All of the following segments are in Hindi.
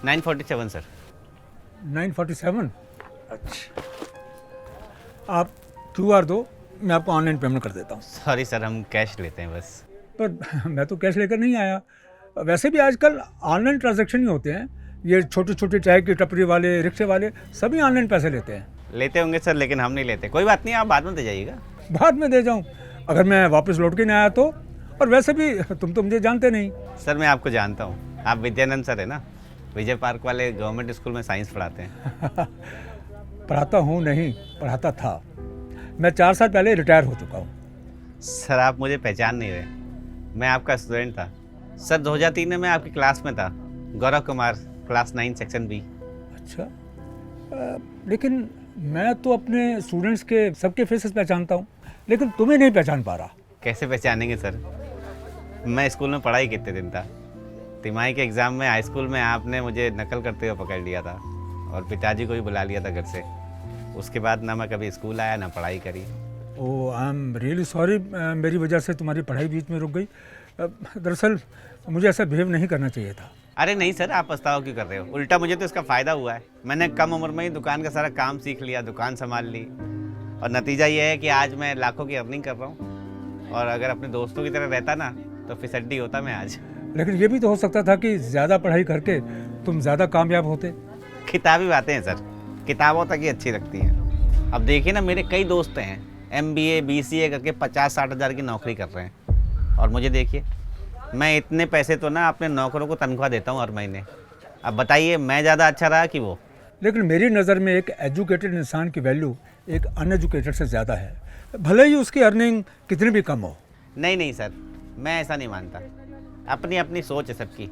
947 सर। 947? अच्छा, आप QR दो, मैं आपको ऑनलाइन पेमेंट कर देता हूँ। सॉरी सर, हम कैश लेते हैं बस। पर मैं तो कैश लेकर नहीं आया। वैसे भी आजकल ऑनलाइन ट्रांजैक्शन ही होते हैं। ये छोटे छोटे चाय की टपरी वाले, रिक्शे वाले सभी ऑनलाइन पैसे लेते हैं। लेते होंगे सर, लेकिन हम नहीं लेते। कोई बात नहीं, आप बाद में दे जाइएगा। बाद में दे जाऊँ? अगर मैं वापस लौट के नहीं आया तो? और वैसे भी तुम तो मुझे जानते नहीं। सर मैं आपको जानता हूँ, आप विद्यानंद सर है ना, विजय पार्क वाले गवर्नमेंट स्कूल में साइंस पढ़ाते हैं। पढ़ाता हूँ नहीं, पढ़ाता था। मैं 4 साल पहले रिटायर हो चुका हूँ। सर आप मुझे पहचान नहीं रहे, मैं आपका स्टूडेंट था सर। 2003 में मैं आपकी क्लास में था, Gaurav Kumar, class 9 section B. अच्छा, लेकिन मैं तो अपने स्टूडेंट्स के सबके फेसेस पहचानता हूँ, लेकिन तुम्हें नहीं पहचान पा रहा। कैसे पहचानेंगे सर, मैं स्कूल में पढ़ा ही कितने दिन था। तिमाही के एग्ज़ाम में हाई स्कूल में आपने मुझे नकल करते हुए पकड़ लिया था और पिताजी को भी बुला लिया था घर से। उसके बाद ना मैं कभी स्कूल आया ना पढ़ाई करी। ओह, आई एम रियली सॉरी, मेरी वजह से तुम्हारी पढ़ाई बीच में रुक गई। दरअसल मुझे ऐसा बिहेव नहीं करना चाहिए था। अरे नहीं सर, आप पछतावा क्यों कर रहे हो? उल्टा मुझे तो इसका फ़ायदा हुआ है। मैंने कम उम्र में ही दुकान का सारा काम सीख लिया, दुकान संभाल ली, और नतीजा ये है कि आज मैं लाखों की अर्निंग कर रहा हूँ। और अगर अपने दोस्तों की तरह रहता ना तो फिसड्डी होता मैं आज। लेकिन ये भी तो हो सकता था कि ज़्यादा पढ़ाई करके तुम ज़्यादा कामयाब होते। किताबी बातें हैं सर, किताबों तक ही अच्छी लगती हैं। अब देखिए ना, मेरे कई दोस्त हैं MBA BCA करके 50-60 हज़ार की नौकरी कर रहे हैं, और मुझे देखिए, मैं इतने पैसे तो ना अपने नौकरों को तनख्वाह देता हूँ हर महीने। अब बताइए, मैं ज़्यादा अच्छा रहा कि वो? लेकिन मेरी नज़र में एक एजुकेटेड इंसान की वैल्यू एक अनएजुकेटेड से ज़्यादा है, भले ही उसकी अर्निंग कितनी भी कम हो। नहीं नहीं सर, मैं ऐसा नहीं मानता। अपनी अपनी सोच है सबकी,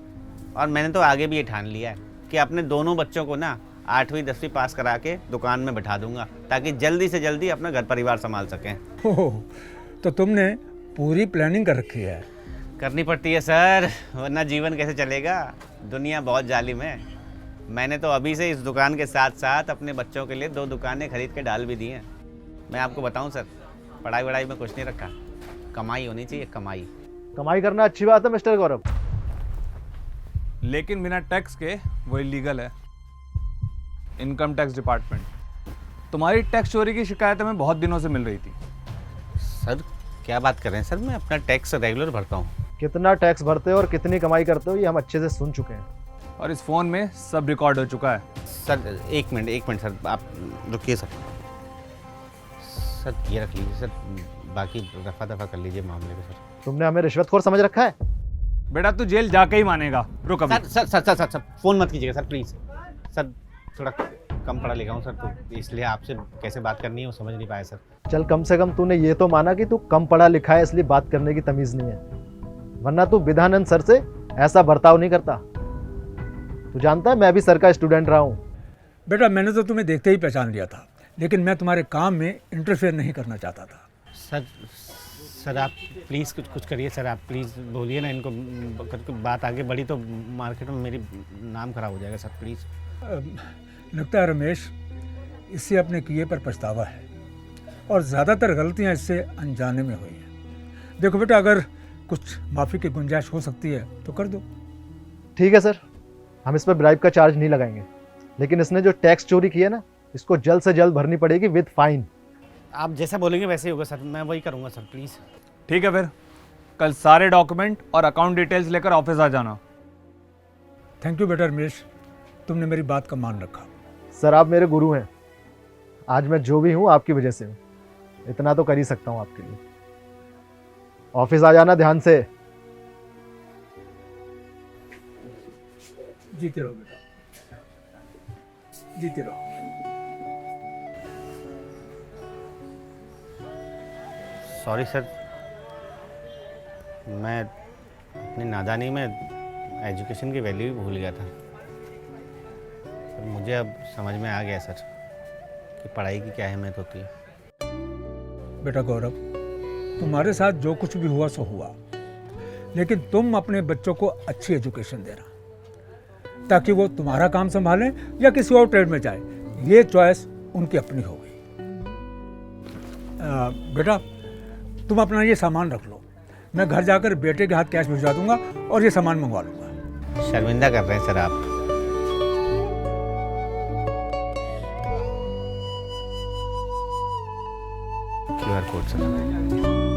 और मैंने तो आगे भी ये ठान लिया है कि अपने दोनों बच्चों को ना 8वीं 10वीं पास करा के दुकान में बैठा दूंगा, ताकि जल्दी से जल्दी अपना घर परिवार संभाल सकें। ओह, तो तुमने पूरी प्लानिंग कर रखी है। करनी पड़ती है सर, वरना जीवन कैसे चलेगा? दुनिया बहुत जालिम है। मैंने तो अभी से इस दुकान के साथ साथ अपने बच्चों के लिए 2 दुकानें खरीद के डाल भी दी हैं। मैं आपको बताऊं सर, पढ़ाई वढ़ाई में कुछ नहीं रखा, कमाई होनी चाहिए, कमाई। कमाई करना अच्छी बात है मिस्टर गौरव, लेकिन बिना टैक्स के वो इलीगल है। इनकम टैक्स डिपार्टमेंट, तुम्हारी टैक्स चोरी की शिकायत हमें बहुत दिनों से मिल रही थी। सर क्या बात कर रहे हैं सर, मैं अपना टैक्स रेगुलर भरता हूँ। कितना टैक्स भरते हो और कितनी कमाई करते हो ये हम अच्छे से सुन चुके हैं। और इस फोन में सब रिकॉर्ड हो चुका है। सर एक मिनट सर, आप रुकिए सर। सर ये रख लीजिए सर, बाकी रफा दफा कर लीजिए मामले को सर। तुमने हमें रिश्वतखोर समझ रखा है? बेटा तू जेल जाके ही मानेगा। रुक अभी। सर फ़ोन मत कीजिएगा सर प्लीज़। सर थोड़ा कम पढ़ा लिखा हूँ सर, तो इसलिए आपसे कैसे बात करनी है वो समझ नहीं पाया सर। चल, कम से कम तूने ये तो माना कि तू कम पढ़ा लिखा है, इसलिए बात करने की तमीज़ नहीं है, वरना तू विधानंद सर से ऐसा बर्ताव नहीं करता। तू जानता है मैं भी सर का स्टूडेंट रहा हूँ। बेटा, मैंने तो तुम्हें देखते ही पहचान लिया था, लेकिन मैं तुम्हारे काम में इंटरफेयर नहीं करना चाहता था। सर आप प्लीज़ कुछ करिए सर, आप प्लीज़ बोलिए ना इनको। बात आगे बढ़ी तो मार्केट में मेरी नाम खराब हो जाएगा सर, प्लीज़। लगता है रमेश, इससे अपने किए पर पछतावा है, और ज़्यादातर गलतियां इससे अनजाने में हुई हैं। देखो बेटा, अगर कुछ माफ़ी की गुंजाइश हो सकती है तो कर दो। ठीक है सर, हम इस पर ब्राइब का चार्ज नहीं लगाएंगे, लेकिन इसने जो टैक्स चोरी की है ना, इसको जल्द से जल्द भरनी पड़ेगी विद फाइन। आप जैसा बोलेंगे वैसे ही होगा सर, मैं वही करूँगा सर, प्लीज़। ठीक है फिर, कल सारे डॉक्यूमेंट और अकाउंट डिटेल्स लेकर ऑफिस आ जाना। थैंक यू बेटा रमेश, तुमने मेरी बात का मान रखा। सर आप मेरे गुरु हैं, आज मैं जो भी हूँ आपकी वजह से हूँ, इतना तो कर ही सकता हूँ आपके लिए। ऑफिस आ जाना ध्यान से। जीते रहो बेटा, जीते रहो। सॉरी सर, मैं अपनी नादानी में एजुकेशन की वैल्यू ही भूल गया था। मुझे अब समझ में आ गया सर कि पढ़ाई की क्या अहमियत होती है। बेटा गौरव, तुम्हारे साथ जो कुछ भी हुआ सो हुआ, लेकिन तुम अपने बच्चों को अच्छी एजुकेशन देना, ताकि वो तुम्हारा काम संभालें या किसी और ट्रेड में जाए, ये चॉइस उनकी अपनी होगी। बेटा, तुम अपना ये सामान रख लो, मैं घर जाकर बेटे के हाथ कैश भिजवा दूंगा और ये सामान मंगवा लूंगा। शर्मिंदा कर रहे हैं सर आप। QR कोड से